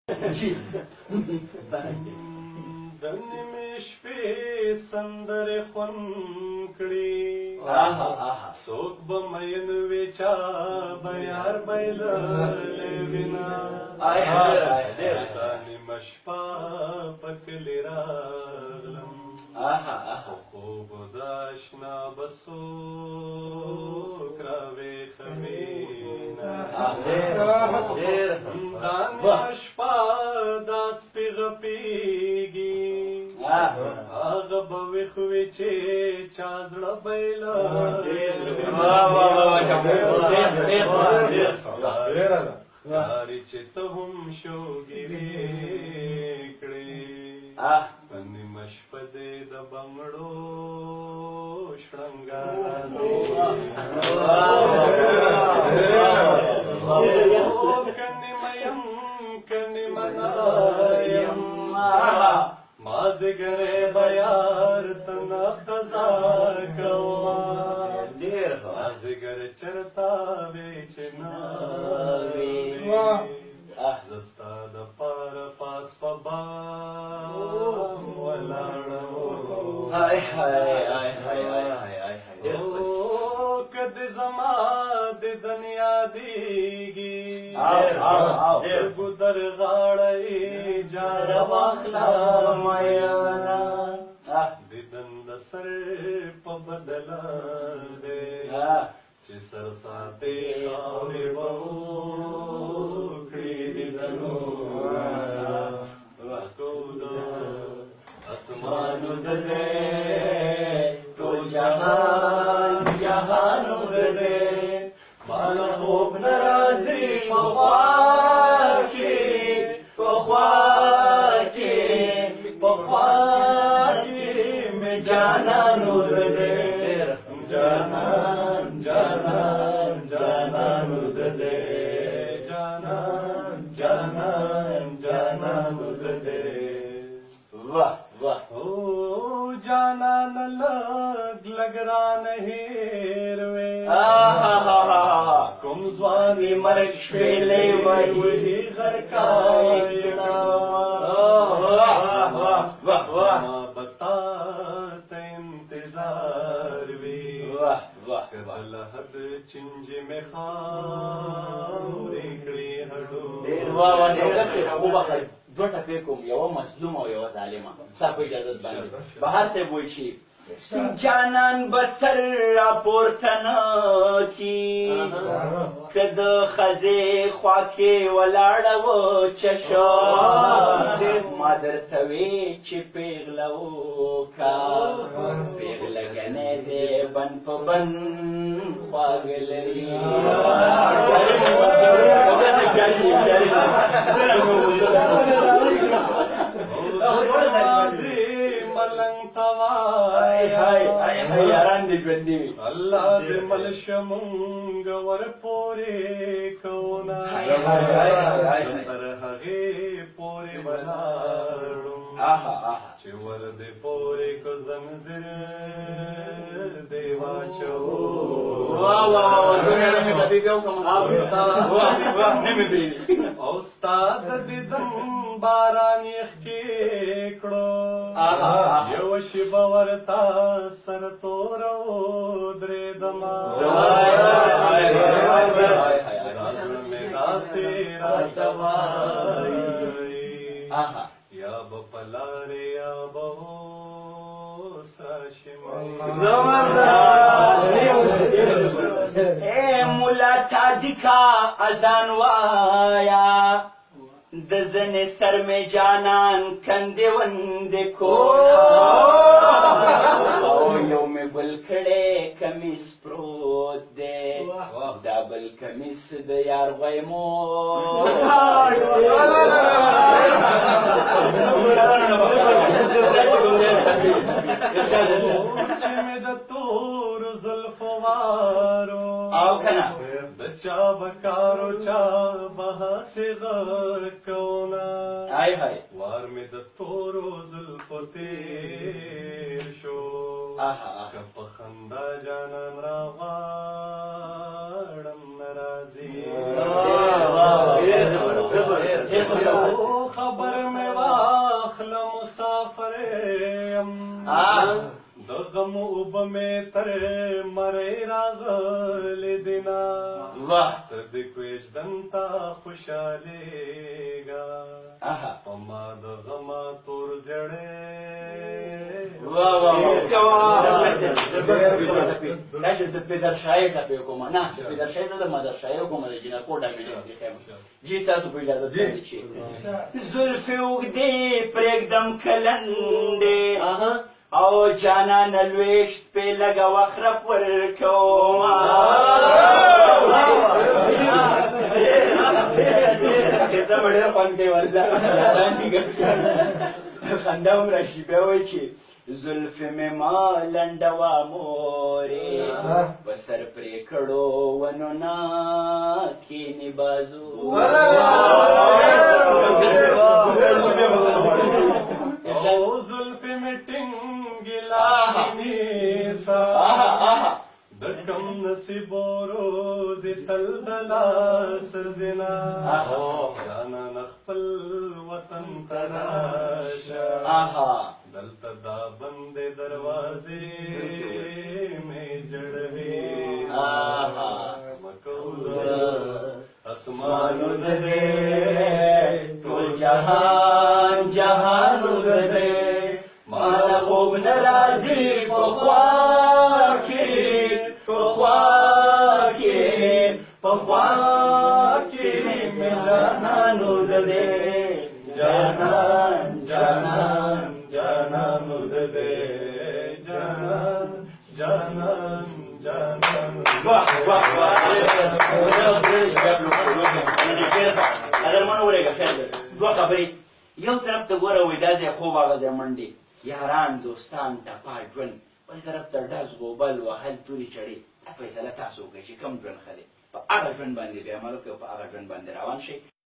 د نیمې شپې سندرې خوند کړي څوک به مین وي چا به یار بایللی وینا دا نیمه شپه په کلي راغلم خوب د اشنا به څوک راویښوینه دا نیمه شپه دا سپي غپېږي هغه به ویښ وي چې چا زړه بایلاری چې ته هم شوګیرې کړې په نیمه شپه دې د بنګړو شرنګار که نیمه یم که نیمه نایم مازدیګری به یار ته نقضا کومه مازدیګر چرته وې چې نه وې زه ستا دپاره پاس په بام ولاړم که دې زما دیدن یادېږي ګودر غاړه یې جاره واخله میانه دیدن د سر په بدله دی چې سر ساتې خاورې به وکړي دیدنونه سکو د اسمانو د دی ټول جهان جهانو د دی ماله خوب نه راځي په خوا کې په خوا کې په خوا کې مې جانانو د دی جانان جانان جانانو د دی جانان جانان جانانو د دی वाह वाह او جانان لګ لګ رانه هېر وې کوم ځواني مرګ شپېلې وهي غرقای ما بتا ته انتظار وي که د لحد چنجې مې خاورې کړې هډو دوه ټپې کوم یوه مظلومه او یوه ظالمه ستا په اجازت باندې بهر صاحب وایي چې جانان به سر راپورته نه کي که د ښځې خوا کې ولاړه وچشه ما درته وې چې پېغله وکړه پېغله ګنی دی بند په بند خواږه لري ملنګ توای یاران دې ژوندي وي الله دې مل شمونږ ورپورې کونه تر هغې پورې ولاړو چې ور دې پورې کو زنځیر دې واچو او ستا د دیدن باران یخ کې کړو یو شیبه ورته سر توره ودرېدمه زړه مې داسې راته وایي یا به په لارې یا به اوس راشمه مولا تادیکا اذان وایا د زنې سر مې جانان کندې وندې کولا او یو مې بل کړی کمیس پروت دی دا بل کمیس د یار غویمو چې مې د تورو زلفو وارو او کنه د چا به کارو چا به هسې غږ کونه وار مې د تورو زلفو تېر شو که په خندا جانان راغواړم نه راځي خبر مې واخله مسافر یم د غم اوبه مې تر مرۍ راغلې دینه ته د کوژدن ته خوشحالېږه په ما د غمه تور زړی د پدرشاهي ټپې کوم نه پدرشاهي زه د مدرشاهي کوم د جنکو ډامیننسي ښیم جي ستاسو په اجازه باندې چې زلفې اوږدې پرېږدم کلندې او جانانه لویشت پې لږه وخرپ ورکومه زه به ډېر خوند کوي والله خندا هم راشي بیا وایي چې زلفې مې ما لنډوه مورې په سر پرې کړو ونو نه کښېني بازو زلفې مې ټینګې لاندې سا د کم نصیبو روزې تل د لاس زنا جانان خپل وطن ته راشه دلته دا بندې دروازې مې جړوي اسمانونه دې ټول جهان جهانونه دې ما له خوب نه راځي په خوا کې په خوا کې په خوا کې مې جانانونه دې جانان جانان جانانونه دې جانان جانان جانان واه واه واه اگر مانه ورېږه خیر دی دوه خبرې یو طرف ته ګوره وایي دا ځای خوب هغه ځای منډې یاران دوستان ټپا ژوند بل طرف ته ډز غوبل وهل تورې چړې دا فیصله تاسو وکړئ چې کوم ژوند ښه دی په هغه ژوند باندې بیا عمل وکړئ او په هغه ژوند باندې روان شئ